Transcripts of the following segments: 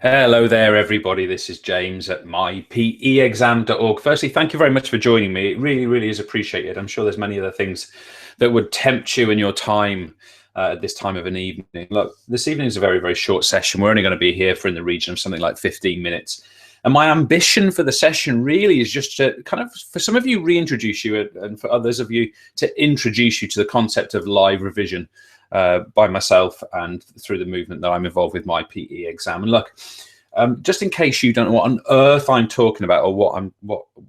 Hello there, everybody. This is James at myPEexam.org. Firstly, thank you very much for joining me. It really, really is appreciated. I'm sure there's many other things that would tempt you in your time at this time of an evening. Look, this evening is a very, very short session. We're only going to be here for in the region of something like 15 minutes. And my ambition for the session really is just to kind of, for some of you, reintroduce you, and for others of you, to introduce you to the concept of live revision by myself and through the movement that I'm involved with myPEexam. And look, just in case you don't know what on earth I'm talking about or what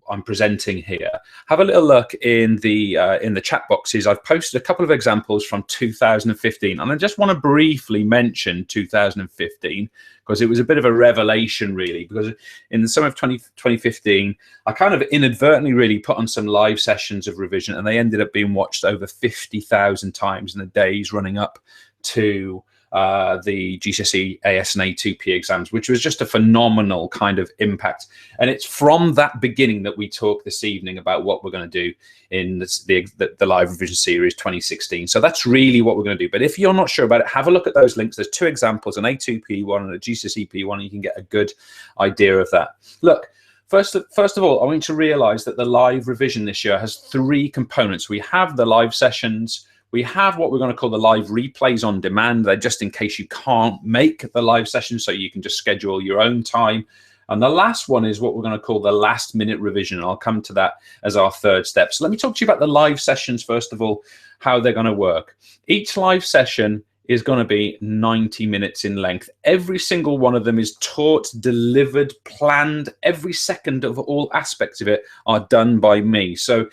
I'm presenting here, have a little look in the chat boxes. I've posted a couple of examples from 2015, and I just want to briefly mention 2015 because it was a bit of a revelation, really, because in the summer of 2015, I kind of inadvertently really put on some live sessions of revision, and they ended up being watched over 50,000 times in the days running up to the GCSE AS and A2P exams, which was just a phenomenal kind of impact. And it's from that beginning that we talk this evening about what we're going to do in the live revision series 2016. So that's really what we're going to do. But if you're not sure about it, have a look at those links. There's two examples, an A2P one and a GCSE P one, and you can get a good idea of that. Look, First of all, I want you to realize that the live revision this year has three components. We have the live sessions, we have what we're going to call the live replays on demand. They're just in case you can't make the live session, so you can just schedule your own time. And the last one is what we're going to call the last minute revision. I'll come to that as our third step. So let me talk to you about the live sessions, first of all, how they're going to work. Each live session is going to be 90 minutes in length. Every single one of them is taught, delivered, planned. Every second of all aspects of it are done by me. So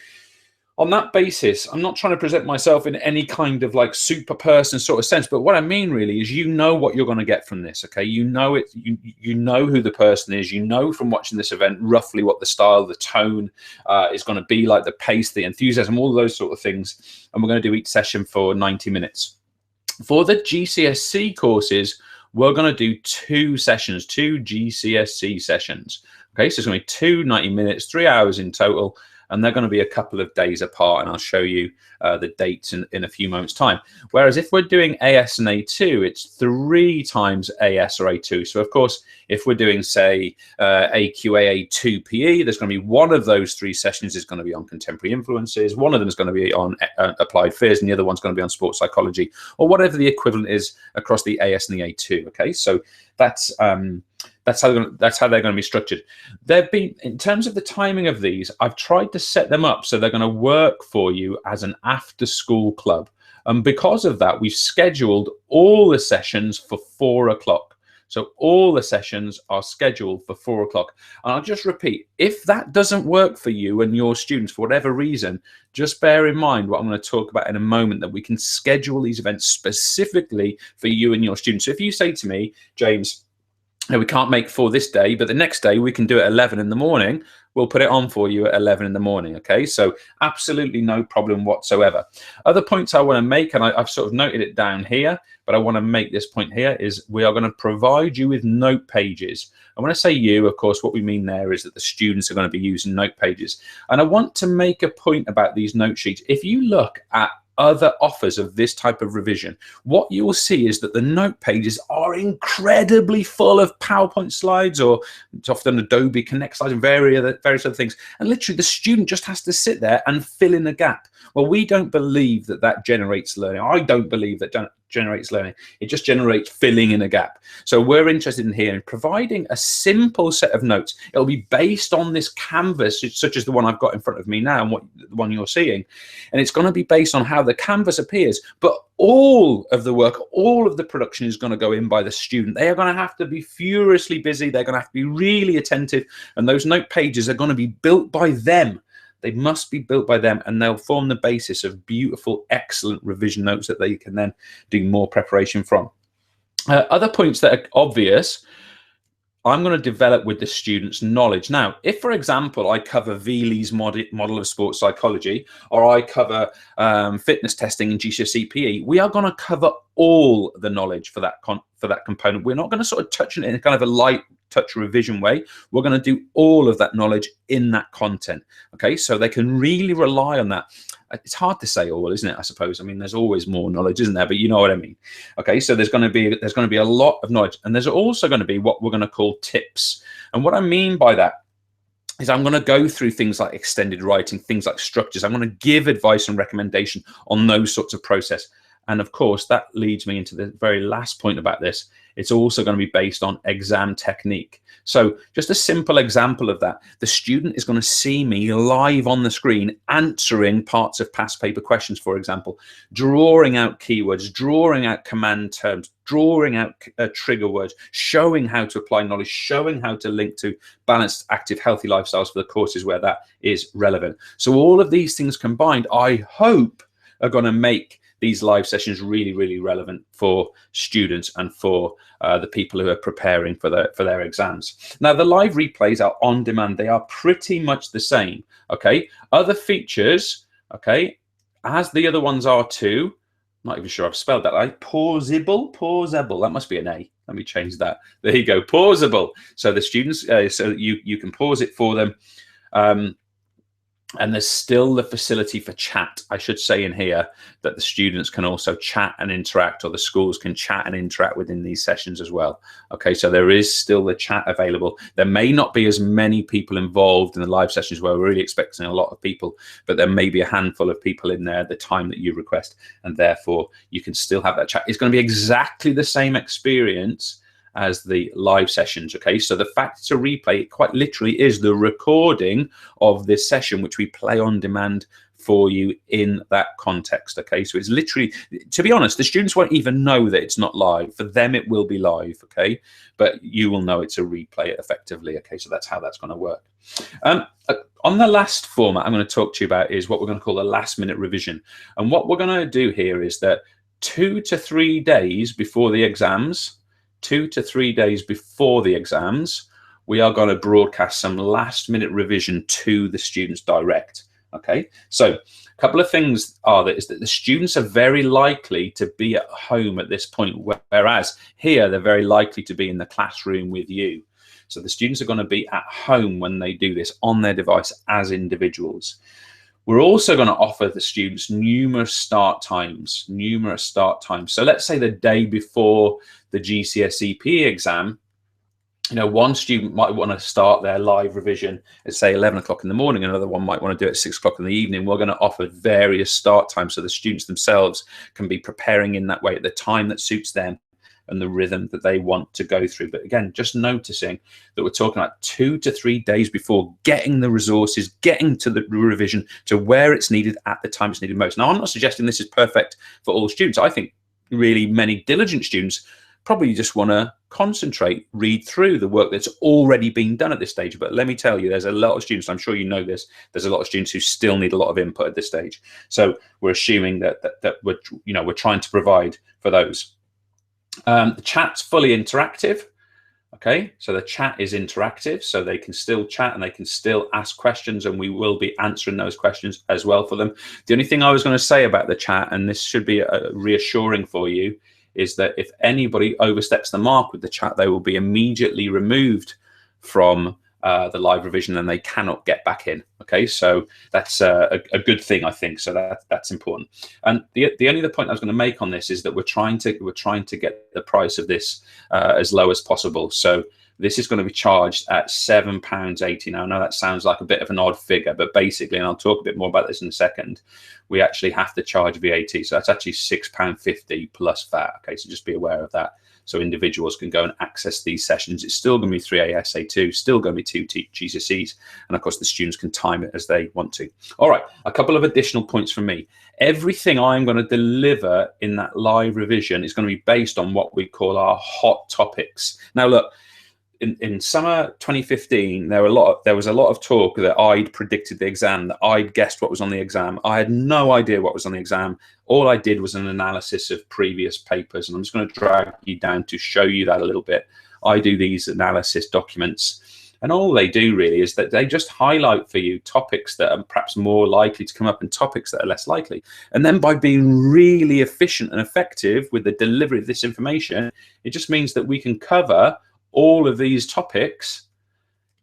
on that basis, I'm not trying to present myself in any kind of like super person sort of sense, but what I mean really is you know what you're going to get from this, okay? You know it, you know who the person is, you know from watching this event roughly what the style, the tone is going to be like, the pace, the enthusiasm, all those sort of things. And we're going to do each session for 90 minutes. For the GCSE courses, we're going to do two sessions, two GCSE sessions. Okay, so it's going to be 2 90 minutes, 3 hours in total, and they're going to be a couple of days apart, and I'll show you the dates in a few moments' time. Whereas if we're doing AS and A2, it's 3 times AS or A2. So of course, if we're doing, say, AQA A2 PE, there's going to be one of those 3 sessions is going to be on contemporary influences, one of them is going to be on applied fears, and the other one's going to be on sports psychology, or whatever the equivalent is across the AS and the A2. Okay, so that's how they're going to be structured. They've been, in terms of the timing of these, I've tried to set them up so they're going to work for you as an after-school club. And because of that, we've scheduled all the sessions for 4 o'clock. So all the sessions are scheduled for 4 o'clock. And I'll just repeat, if that doesn't work for you and your students for whatever reason, just bear in mind what I'm going to talk about in a moment, that we can schedule these events specifically for you and your students. So if you say to me, James, we can't make 4 this day, but the next day we can do it at 11 in the morning, we'll put it on for you at 11 in the morning, okay? So absolutely no problem whatsoever. Other points I want to make, and I've sort of noted it down here, but I want to make this point here, is we are going to provide you with note pages. And when I say you, of course, what we mean there is that the students are going to be using note pages. And I want to make a point about these note sheets. If you look at other offers of this type of revision, what you will see is that the note pages are incredibly full of PowerPoint slides, or it's often Adobe Connect slides and various other things. And literally the student just has to sit there and fill in a gap. Well, we don't believe that that generates learning. I don't believe that generates learning. It just generates filling in a gap. So we're interested in here in providing a simple set of notes. It'll be based on this canvas, such as the one I've got in front of me now and the one you're seeing. And it's going to be based on how the canvas appears. But all of the work, all of the production is going to go in by the student. They are going to have to be furiously busy. They're going to have to be really attentive. And those note pages are going to be built by them. They must be built by them, and they'll form the basis of beautiful, excellent revision notes that they can then do more preparation from. Other points that are obvious, I'm going to develop with the student's knowledge. Now, if, for example, I cover Veely's model of sports psychology, or I cover fitness testing in GCSE PE, we are going to cover all the knowledge for that component. We're not going to sort of touch it in a kind of a light touch revision way. We're going to do all of that knowledge in that content. Okay, so they can really rely on that. it's hard to say all, isn't it? I suppose. I mean, there's always more knowledge, isn't there? But you know what I mean. Okay, so there's going to be a lot of knowledge, and there's also going to be what we're going to call tips. And what I mean by that is I'm going to go through things like extended writing, things like structures. I'm going to give advice and recommendation on those sorts of process. And of course, that leads me into the very last point about this. It's also going to be based on exam technique. So just a simple example of that, the student is going to see me live on the screen answering parts of past paper questions, for example, drawing out keywords, drawing out command terms, drawing out trigger words, showing how to apply knowledge, showing how to link to balanced, active, healthy lifestyles for the courses where that is relevant. So all of these things combined, I hope, are going to make these live sessions really, really relevant for students and for the people who are preparing for their exams. Now, the live replays are on demand. They are pretty much the same, okay? Other features, okay, as the other ones are too, not even sure I've spelled that right, pausable, that must be an A. Let me change that. There you go, pausable. So the students, so you can pause it for them. And there's still the facility for chat. I should say in here that the students can also chat and interact, or the schools can chat and interact within these sessions as well. Okay, so there is still the chat available. There may not be as many people involved in the live sessions where we're really expecting a lot of people, but there may be a handful of people in there at the time that you request, and therefore you can still have that chat. It's going to be exactly the same experience as the live sessions. Okay, so the fact it's a replay, it quite literally is the recording of this session, which we play on demand for you in that context. Okay, so it's literally, to be honest, the students won't even know that it's not live. For them, it will be live. Okay, but you will know it's a replay effectively. Okay, so that's how that's going to work. On the last format I'm going to talk to you about is what we're going to call the last minute revision. And what we're going to do here is that 2 to 3 days before the exams, 2 to 3 days before the exams, we are going to broadcast some last minute revision to the students direct. Okay, so a couple of things are that is that the students are very likely to be at home at this point, whereas here they're very likely to be in the classroom with you. So the students are going to be at home when they do this on their device as individuals. We're also going to offer the students numerous start times. So let's say the day before the GCSE PE exam, you know, one student might want to start their live revision at say 11 o'clock in the morning. Another one might want to do it at 6 o'clock in the evening. We're going to offer various start times so the students themselves can be preparing in that way at the time that suits them and the rhythm that they want to go through. But again, just noticing that we're talking about 2 to 3 days before, getting the resources, getting to the revision to where it's needed at the time it's needed most. Now, I'm not suggesting this is perfect for all students. I think really many diligent students probably just want to concentrate, read through the work that's already been done at this stage. But let me tell you, there's a lot of students, I'm sure you know this, there's a lot of students who still need a lot of input at this stage. So we're assuming that we're trying to provide for those. The chat's fully interactive. Okay, so the chat is interactive, so they can still chat and they can still ask questions, and we will be answering those questions as well for them. The only thing I was going to say about the chat, and this should be reassuring for you, is that if anybody oversteps the mark with the chat, they will be immediately removed from the live revision and they cannot get back in. Okay, so that's a good thing, I think. So that's important. And the only other point I was going to make on this is that we're trying to get the price of this as low as possible. So this is going to be charged at £7.80. Now, I know that sounds like a bit of an odd figure, but basically, and I'll talk a bit more about this in a second, we actually have to charge VAT. So that's actually £6.50 plus VAT. Okay, so just be aware of that. So individuals can go and access these sessions. It's still going to be 3 ASA2, still going to be 2 GCSEs. And of course, the students can time it as they want to. All right, a couple of additional points from me. Everything I'm going to deliver in that live revision is going to be based on what we call our hot topics. Now, look, in summer 2015, there was a lot of talk that I'd predicted the exam, that I'd guessed what was on the exam. I had no idea what was on the exam. All I did was an analysis of previous papers, and I'm just going to drag you down to show you that a little bit. I do these analysis documents, and all they do really is that they just highlight for you topics that are perhaps more likely to come up and topics that are less likely. And then by being really efficient and effective with the delivery of this information, it just means that we can cover all of these topics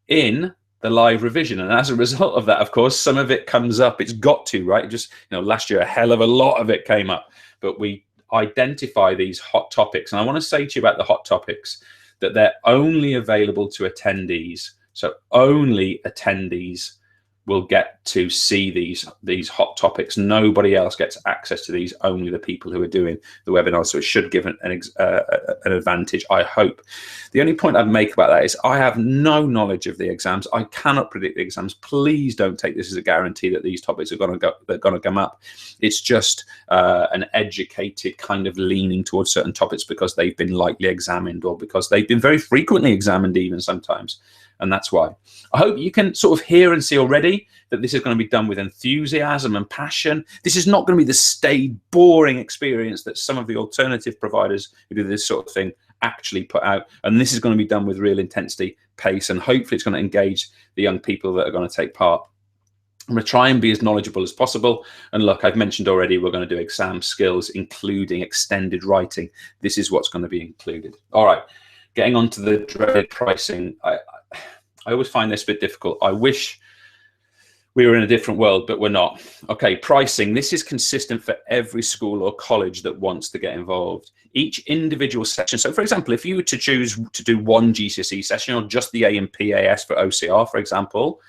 in the live revision. And as a result of that, of course, some of it comes up. It's got to, right? Just, last year, a hell of a lot of it came up. But we identify these hot topics. And I want to say to you about the hot topics that they're only available to attendees. So only attendees will get to see these hot topics. Nobody else gets access to these, only the people who are doing the webinar. So it should give an advantage, I hope. The only point I'd make about that is I have no knowledge of the exams. I cannot predict the exams. Please don't take this as a guarantee that these topics are going to come up. It's just an educated kind of leaning towards certain topics because they've been lightly examined or because they've been very frequently examined even sometimes. And that's why. I hope you can sort of hear and see already that this is going to be done with enthusiasm and passion. This is not going to be the staid, boring experience that some of the alternative providers who do this sort of thing actually put out. And this is going to be done with real intensity, pace, and hopefully it's going to engage the young people that are going to take part. I'm going to try and be as knowledgeable as possible. And look, I've mentioned already, we're going to do exam skills, including extended writing. This is what's going to be included. All right, getting on to the dreaded pricing. I always find this a bit difficult. I wish we were in a different world, but we're not. Okay, pricing. This is consistent for every school or college that wants to get involved. Each individual section. So, for example, if you were to choose to do one GCSE session or just the A and PAS for OCR, for example,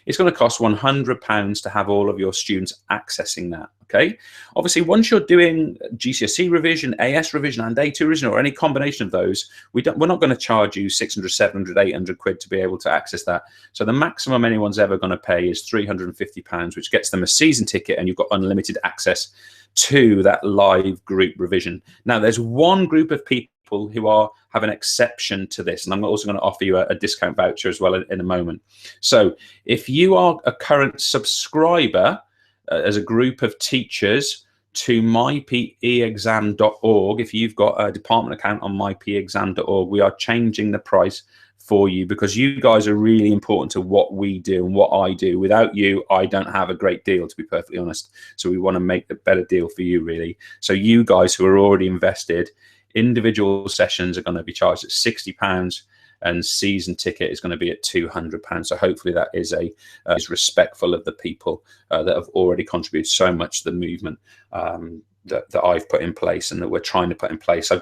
it's going to cost £100 to have all of your students accessing that. Okay. Obviously, once you're doing GCSE revision, AS revision, and A2 revision, or any combination of those, we're not going to charge you 600, 700, 800 quid to be able to access that. So the maximum anyone's ever going to pay is £350, which gets them a season ticket, and you've got unlimited access to that live group revision. Now, there's one group of people who have an exception to this, and I'm also going to offer you a discount voucher as well in a moment. So if you are a current subscriber as a group of teachers to myPEexam.org, if you've got a department account on myPEexam.org, we are changing the price for you because you guys are really important to what we do and what I do. Without you, I don't have a great deal, to be perfectly honest. So we want to make a better deal for you, really. So you guys who are already invested, individual sessions are going to be charged at £60 and season ticket is going to be at £200. So hopefully that is is respectful of the people that have already contributed so much to the movement that I've put in place and that we're trying to put in place. I've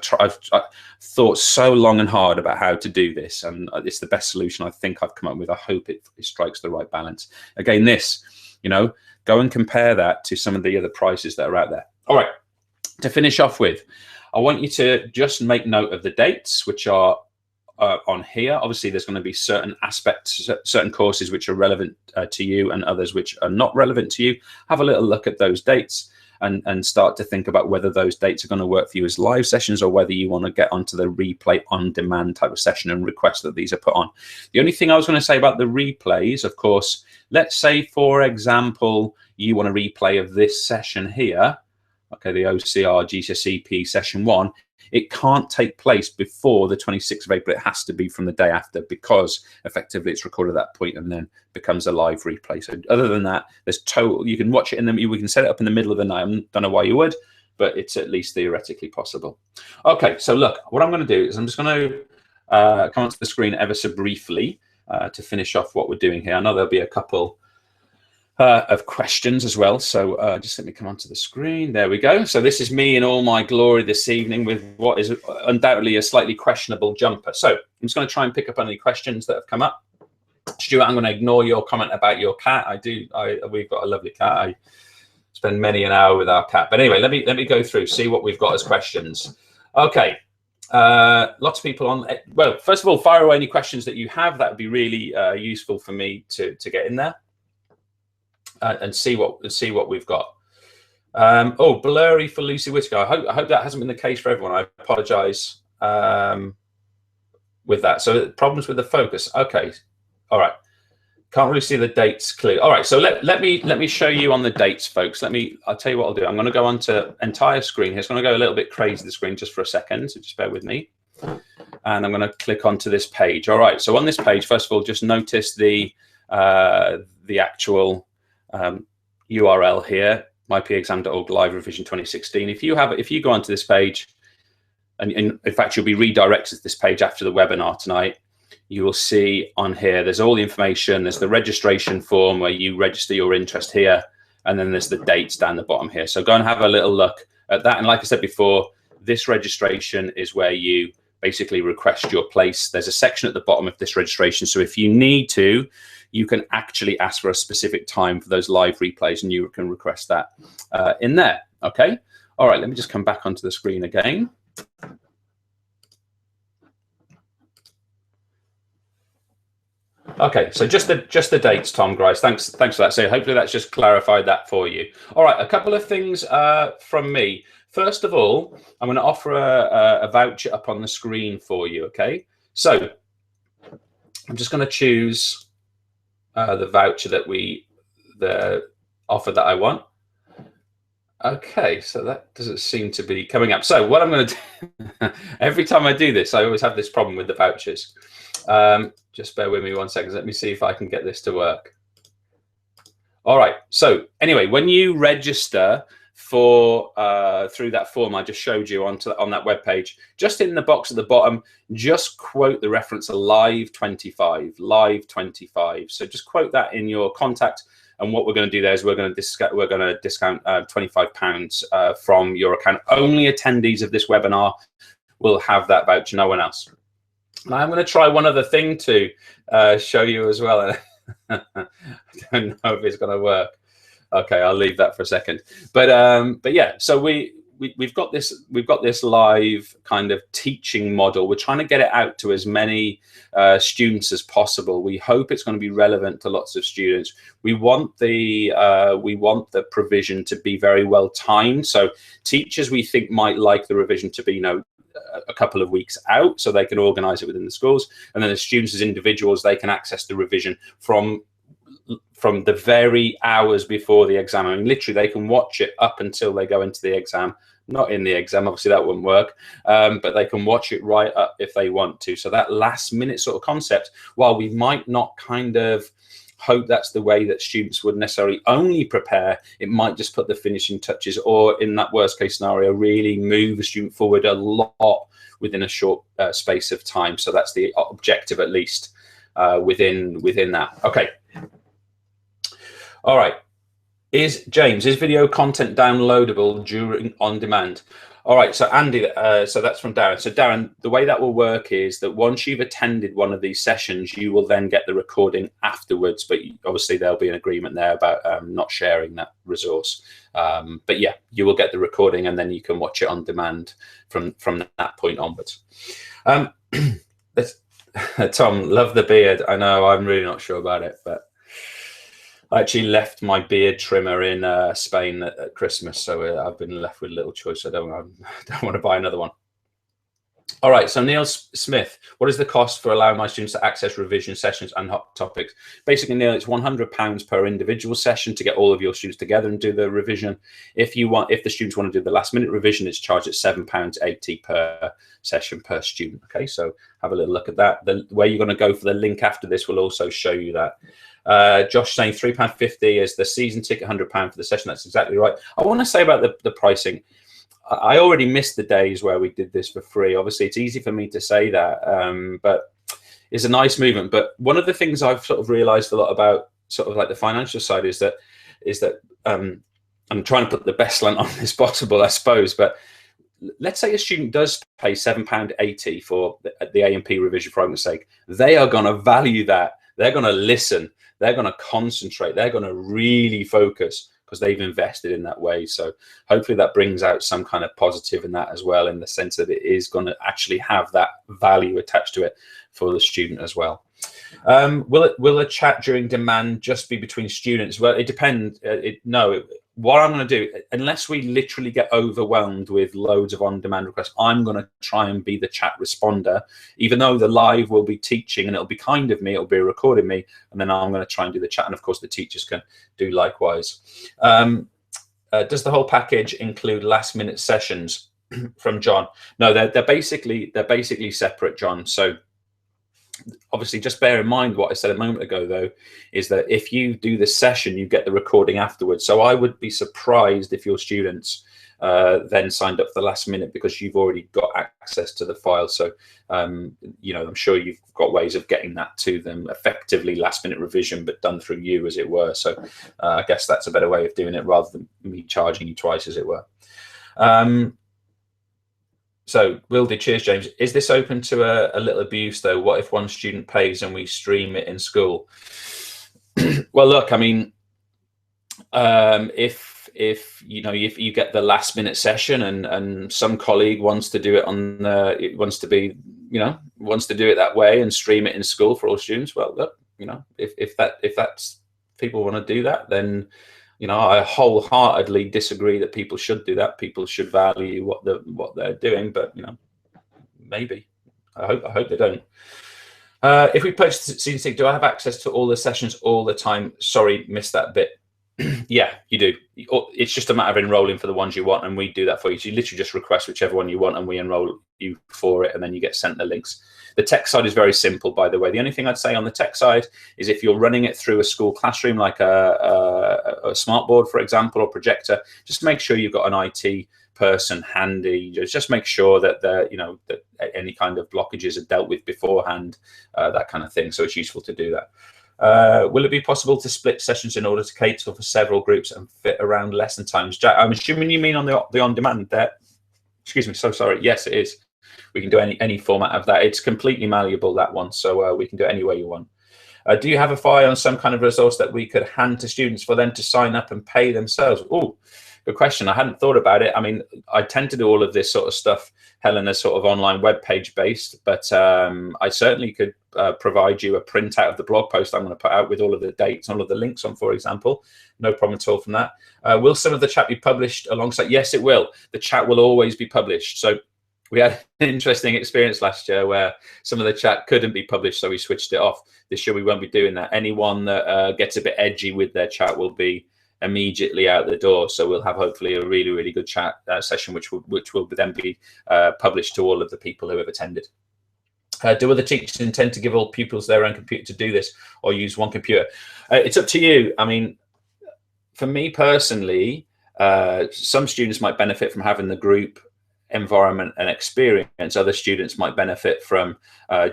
thought so long and hard about how to do this, and it's the best solution I think I've come up with. I hope it strikes the right balance. Again, go and compare that to some of the other prices that are out there. All right, to finish off with, I want you to just make note of the dates, which are on here. Obviously, there's going to be certain aspects, certain courses which are relevant to you and others which are not relevant to you. Have a little look at those dates and start to think about whether those dates are going to work for you as live sessions or whether you want to get onto the replay on demand type of session and request that these are put on. The only thing I was going to say about the replays, of course, let's say, for example, you want a replay of this session here. Okay, the OCR GCSE session 1, it can't take place before the 26th of April. It has to be from the day after because effectively it's recorded at that point and then becomes a live replay. So other than that, you can watch it we can set it up in the middle of the night. I don't know why you would, but it's at least theoretically possible. Okay, so look, what I'm going to do is I'm just going to come onto the screen ever so briefly to finish off what we're doing here. I know there'll be a couple of questions as well. So just let me come onto the screen. There we go. So this is me in all my glory this evening with what is undoubtedly a slightly questionable jumper. So I'm just going to try and pick up on any questions that have come up. Stuart, I'm going to ignore your comment about your cat. We've got a lovely cat. I spend many an hour with our cat. But anyway, let me go through, see what we've got as questions. Okay. Lots of people on. Well, first of all, fire away any questions that you have. That would be really useful for me to get in there. And see what we've got. Oh, blurry for Lucy Whitaker. I hope that hasn't been the case for everyone. I apologise with that. So problems with the focus. Okay, all right. Can't really see the dates clearly. All right. So let me show you on the dates, folks. I'll tell you what I'll do. I'm going to go onto entire screen here. It's going to go a little bit crazy the screen just for a second. So just bear with me. And I'm going to click onto this page. All right. So on this page, first of all, just notice the actual URL here, myPEexam.org live revision 2016. If you go onto this page, and in fact you'll be redirected to this page after the webinar tonight, you will see on here, there's all the information. There's the registration form where you register your interest here, and then there's the dates down the bottom here. So go and have a little look at that. And like I said before, this registration is where you basically request your place. There's a section at the bottom of this registration. So if you need to, you can actually ask for a specific time for those live replays, and you can request that in there. Okay. All right. Let me just come back onto the screen again. Okay, so just the dates, Tom Grice. Thanks for that. So hopefully that's just clarified that for you. All right, a couple of things from me. First of all, I'm going to offer a voucher up on the screen for you. Okay, so I'm just going to choose the voucher that the offer that I want. Okay, so that doesn't seem to be coming up. So what I'm going to do, every time I do this, I always have this problem with the vouchers. Just bear with me 1 second. Let me see if I can get this to work. All right. So anyway, when you register for through that form I just showed you on that web page, just in the box at the bottom, just quote the reference live 25, live 25. So just quote that in your contact. And what we're going to do there is we're going to discount £25 from your account. Only attendees of this webinar will have that voucher. No one else. I'm going to try one other thing to show you as well. I don't know if it's going to work. Okay, I'll leave that for a second. But yeah, so we've got this live kind of teaching model. We're trying to get it out to as many students as possible. We hope it's going to be relevant to lots of students. We want the provision to be very well timed. So teachers, we think, might like the revision to be, a couple of weeks out, so they can organize it within the schools, and then the students as individuals, they can access the revision from the very hours before the exam. I mean, literally they can watch it up until they go into the exam. Not in the exam, obviously that wouldn't work, but they can watch it right up if they want to. So that last minute sort of concept, while we might not kind of hope that's the way that students would necessarily only prepare, it might just put the finishing touches, or in that worst case scenario, really move a student forward a lot within a short space of time. So that's the objective, at least within that. Okay. All right. Is video content downloadable during on demand? All right, so Andy, so that's from Darren. So Darren, the way that will work is that once you've attended one of these sessions, you will then get the recording afterwards. But obviously there'll be an agreement there about not sharing that resource. But yeah, you will get the recording, and then you can watch it on demand from that point onwards. Tom, love the beard. I know, I'm really not sure about it, but I actually left my beard trimmer in Spain at Christmas, so I've been left with little choice. I don't want to buy another one. All right, so Neil Smith, what is the cost for allowing my students to access revision sessions and hot topics? Basically, Neil, it's £100 per individual session to get all of your students together and do the revision. If the students want to do the last minute revision, it's charged at £7.80 per session per student. Okay, so have a little look at that. Where you're going to go for the link after this will also show you that. Josh saying £3.50 is the season ticket, £100 for the session. That's exactly right. I want to say about the pricing. I already missed the days where we did this for free. Obviously, it's easy for me to say that, but it's a nice movement. But one of the things I've sort of realized a lot about sort of like the financial side is that I'm trying to put the best slant on this possible, I suppose. But let's say a student does pay £7.80 for the A&P revision, for argument's sake. They are going to value that. They're going to listen. They're going to concentrate. They're going to really focus because they've invested in that way. So hopefully that brings out some kind of positive in that as well, in the sense that it is going to actually have that value attached to it for the student as well. Will a chat during demand just be between students? Well, it depends. No. What I'm going to do, unless we literally get overwhelmed with loads of on-demand requests, I'm going to try and be the chat responder, even though the live will be teaching and it'll be kind of me, it'll be recording me, and then I'm going to try and do the chat. And of course, the teachers can do likewise. Does the whole package include last-minute sessions? From John. No, they're basically separate, John. So obviously, just bear in mind what I said a moment ago, though, is that if you do the session, you get the recording afterwards. So I would be surprised if your students then signed up for the last minute because you've already got access to the file. So, you know, I'm sure you've got ways of getting that to them, effectively last minute revision, but done through you, as it were. So I guess that's a better way of doing it rather than me charging you twice, as it were. So Wildy, cheers, James. Is this open to a little abuse though? What if one student pays and we stream it in school? Well, look, I mean, if you know, if you get the last minute session and some colleague wants to do it on it wants to be, you know, wants to do it that way and stream it in school for all students, well, look, you know, if that's people want to do that, then, you know, I wholeheartedly disagree that people should do that. People should value what they're doing, but, you know, maybe I hope they don't. If we purchase season ticket, do I have access to all the sessions all the time? Sorry, missed that bit. Yeah, you do. It's just a matter of enrolling for the ones you want, and we do that for you. So you literally just request whichever one you want, and we enroll you for it, and then you get sent the links. The tech side is very simple, by the way. The only thing I'd say on the tech side is if you're running it through a school classroom, like a smartboard, for example, or projector, just make sure you've got an IT person handy. Just make sure that you know, that any kind of blockages are dealt with beforehand, that kind of thing. So it's useful to do that. Will it be possible to split sessions in order to cater for several groups and fit around lesson times? Jack, I'm assuming you mean on the on-demand there. Excuse me, so sorry. Yes, it is. We can do any format of that. It's completely malleable, that one, so we can do it any way you want. Do you have a file on some kind of resource that we could hand to students for them to sign up and pay themselves? Oh, good question. I hadn't thought about it. I mean, I tend to do all of this sort of stuff, Helen, as sort of online web page based, but I certainly could provide you a printout of the blog post I'm going to put out with all of the dates, all of the links on, for example. No problem at all from that. Will some of the chat be published alongside? Yes, it will. The chat will always be published. So we had an interesting experience last year where some of the chat couldn't be published, so we switched it off. This year we won't be doing that. Anyone that gets a bit edgy with their chat will be immediately out the door. So we'll have hopefully a really, really good chat session, which will then be published to all of the people who have attended. Do other teachers intend to give all pupils their own computer to do this, or use one computer? It's up to you. I mean, for me personally, some students might benefit from having the group environment and experience. Other students might benefit from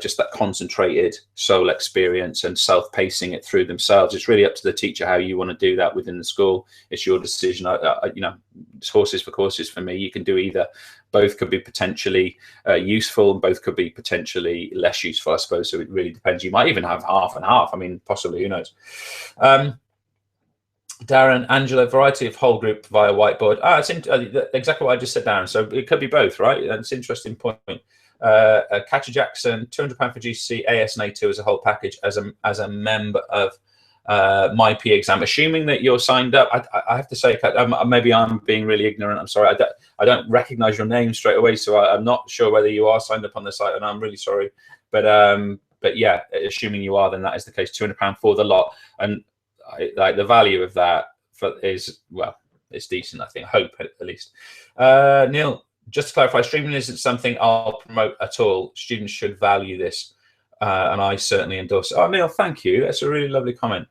just that concentrated sole experience and self-pacing it through themselves. It's really up to the teacher how you want to do that within the school. It's your decision. You know, it's horses for courses for me. You can do either. Both could be potentially useful, and both could be potentially less useful, I suppose. So it really depends. You might even have half and half. I mean, possibly, who knows? Darren, Angela, variety of whole group via whiteboard. It's exactly what I just said, Darren. So it could be both, right? That's an interesting point. Catcher Jackson, £200 for GCSE, AS and A2 as a whole package as a member of myPEexam. Assuming that you're signed up, I have to say, maybe I'm being really ignorant. I'm sorry. I don't recognize your name straight away, so I'm not sure whether you are signed up on the site, and I'm really sorry. But yeah, assuming you are, then that is the case. £200 for the lot, and like the value of that is, well, it's decent, I think. I hope, at least. Neil, just to clarify, streaming isn't something I'll promote at all. Students should value this, and I certainly endorse it. Oh, Neil, thank you. That's a really lovely comment.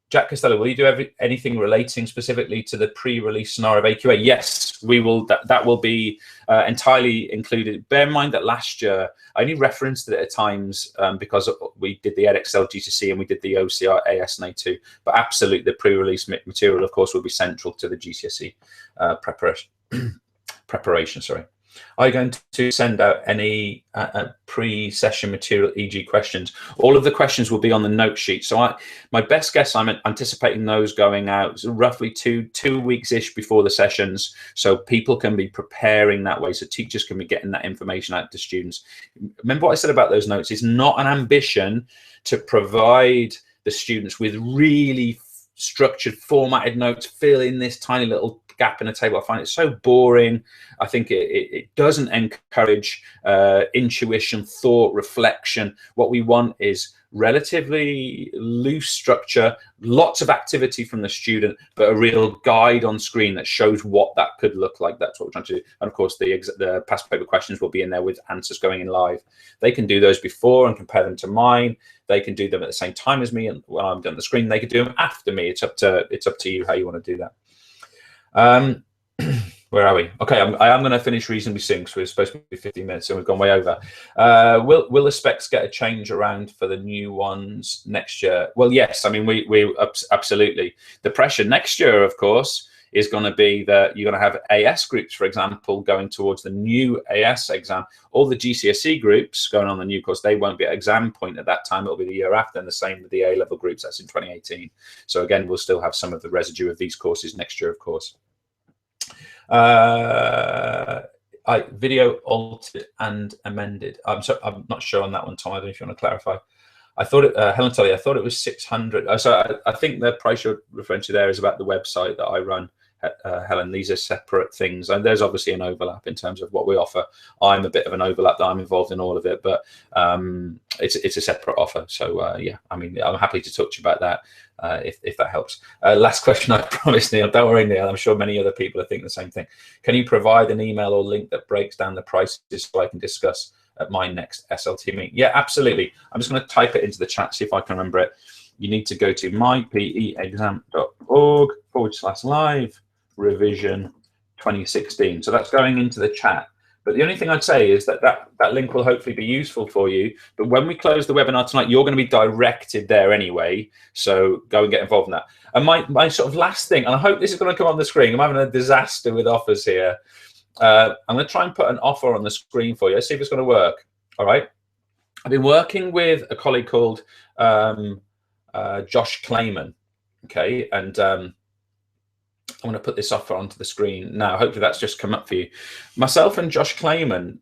Jack Costello, will you do anything relating specifically to the pre-release scenario of AQA? Yes, we will. That will be entirely included. Bear in mind that last year I only referenced it at times because we did the EdXL GCSE and we did the OCR AS and A2. But absolutely, the pre-release material, of course, will be central to the GCSE preparation. Sorry. Are you going to send out any pre-session material, e.g. questions? All of the questions will be on the note sheet. So my best guess, I'm anticipating those going out roughly two weeks-ish before the sessions, so people can be preparing that way, so teachers can be getting that information out to students. Remember what I said about those notes. It's not an ambition to provide the students with really structured, formatted notes, fill in this tiny little gap in a table. I find it so boring. I think it doesn't encourage intuition, thought, reflection. What we want is relatively loose structure, lots of activity from the student, but a real guide on screen that shows what that could look like. That's what we're trying to do. And of course, the past paper questions will be in there with answers going in live. They can do those before and compare them to mine. They can do them at the same time as me, and when I'm done the screen, they can do them after me. It's up to you how you want to do that. Where are we? Okay, I am going to finish reasonably soon because we're supposed to be 15 minutes and we've gone way over. Will the specs get a change around for the new ones next year? Well, yes. I mean, we absolutely. The pressure next year, of course, is going to be that you're going to have AS groups, for example, going towards the new AS exam. All the GCSE groups going on the new course, they won't be at exam point at that time. It'll be the year after, and the same with the A-level groups. That's in 2018. So again, we'll still have some of the residue of these courses next year, of course. Video altered and amended. I'm not sure on that one, Tom. I don't know if you want to clarify. I thought it, Helen, I thought it was 600. So I think the price you're referring to there is about the website that I run. Helen, these are separate things, and there's obviously an overlap in terms of what we offer. I'm a bit of an overlap that I'm involved in all of it, but it's a separate offer. So yeah, I mean, I'm happy to talk to you about that if that helps. Last question, I promise, Neil. Don't worry, Neil. I'm sure many other people are thinking the same thing. Can you provide an email or link that breaks down the prices so I can discuss at my next SLT meeting? Yeah, absolutely. I'm just going to type it into the chat, see if I can remember it. You need to go to myPEexam.org/live revision 2016. So that's going into the chat. But the only thing I'd say is that link will hopefully be useful for you. But when we close the webinar tonight, you're going to be directed there anyway. So go and get involved in that. And my sort of last thing, and I hope this is going to come on the screen. I'm having a disaster with offers here. I'm going to try and put an offer on the screen for you. Let's see if it's going to work. All right. I've been working with a colleague called Josh Clayman. Okay. And I'm going to put this offer onto the screen now. Hopefully that's just come up for you. Myself and Josh Clayman,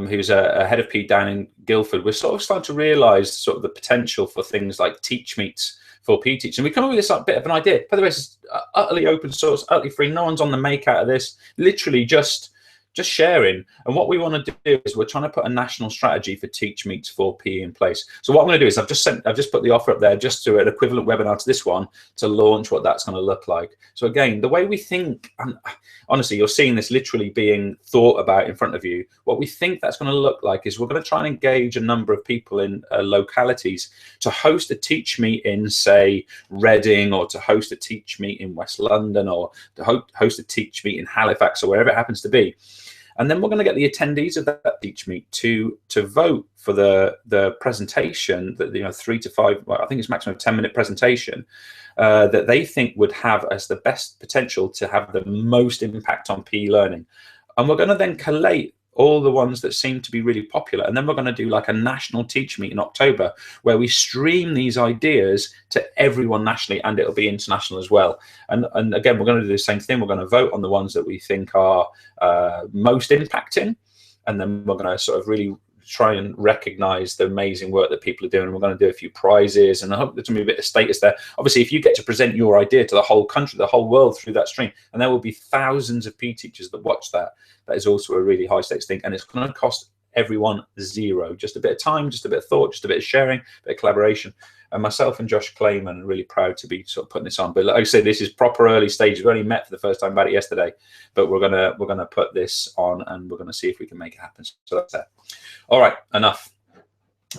who's a head of P down in Guildford, we're sort of starting to realise sort of the potential for things like teach meets for P teachers. And we come up with this bit of an idea. By the way, it's utterly open source, utterly free. No one's on the make out of this. Literally just sharing. And what we want to do is we're trying to put a national strategy for teach meets for PE in place. So what I'm going to do is I've just put the offer up there just to an equivalent webinar to this one to launch what that's going to look like. So again, the way we think, and honestly, you're seeing this literally being thought about in front of you. What we think that's going to look like is we're going to try and engage a number of people in localities to host a teach meet in, say, Reading, or to host a teach meet in West London, or to host a teach meet in Halifax, or wherever it happens to be. And then we're going to get the attendees of that teach meet to vote for the presentation, that 3 to 5, well, I think it's maximum 10-minute presentation that they think would have as the best potential to have the most impact on PE learning. And we're going to then collate all the ones that seem to be really popular. And then we're going to do like a national teach meet in October where we stream these ideas to everyone nationally, and it'll be international as well. And again, we're going to do the same thing. We're going to vote on the ones that we think are most impacting. And then we're going to sort of really try and recognize the amazing work that people are doing. We're going to do a few prizes, and I hope there's going to be a bit of status there. Obviously, if you get to present your idea to the whole country, the whole world through that stream, and there will be thousands of PE teachers that watch that, that is also a really high stakes thing. And it's going to cost everyone zero, just a bit of time, just a bit of thought, just a bit of sharing, a bit of collaboration. And myself and Josh Clayman are really proud to be sort of putting this on. But like I say, this is proper early stages. We only met for the first time about it yesterday, but we're gonna put this on, and we're gonna see if we can make it happen. So that's it. All right, enough.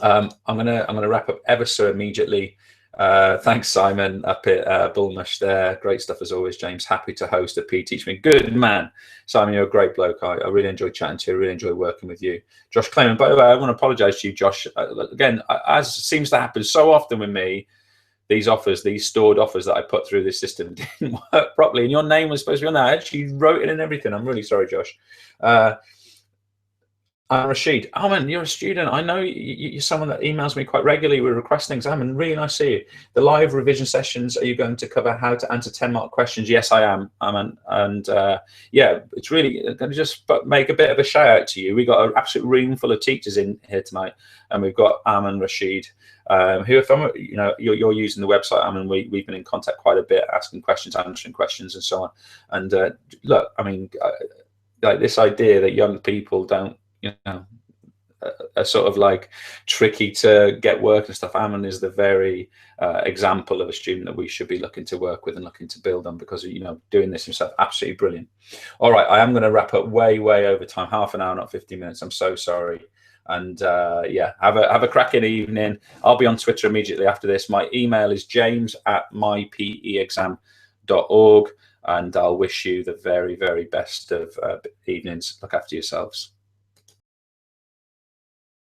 I'm gonna wrap up ever so immediately. Thanks, Simon, up at Bullmush there. Great stuff as always, James. Happy to host a PE Teach Me. Good man. Simon, you're a great bloke. I really enjoy chatting to you. I really enjoy working with you. Josh Clayman, by the way, I want to apologise to you, Josh. Again, as seems to happen so often with me, these offers, these stored offers that I put through this system didn't work properly. And your name was supposed to be on that. I actually wrote it and everything. I'm really sorry, Josh. I'm Rashid. Aman, you're a student. I know you're someone that emails me quite regularly with request things. Aman, really nice to see you. The live revision sessions, are you going to cover how to answer 10-mark questions? Yes, I am, Aman. And yeah, it's really going to just make a bit of a shout out to you. We've got an absolute room full of teachers in here tonight, and we've got Aman, Rashid, who, if I'm, you're using the website, Aman, we've been in contact quite a bit, asking questions, answering questions, and so on. And look, I mean, like this idea that young people don't, are sort of like tricky to get work and stuff. Aman is the very example of a student that we should be looking to work with and looking to build on, because doing this himself, absolutely brilliant. All right, I am going to wrap up way over time, half an hour, not 50 minutes. I'm so sorry. And yeah, have a cracking evening. I'll be on Twitter immediately after this. My email is james@myPEexam.org. and I'll wish you the very, very best of evenings. Look after yourselves.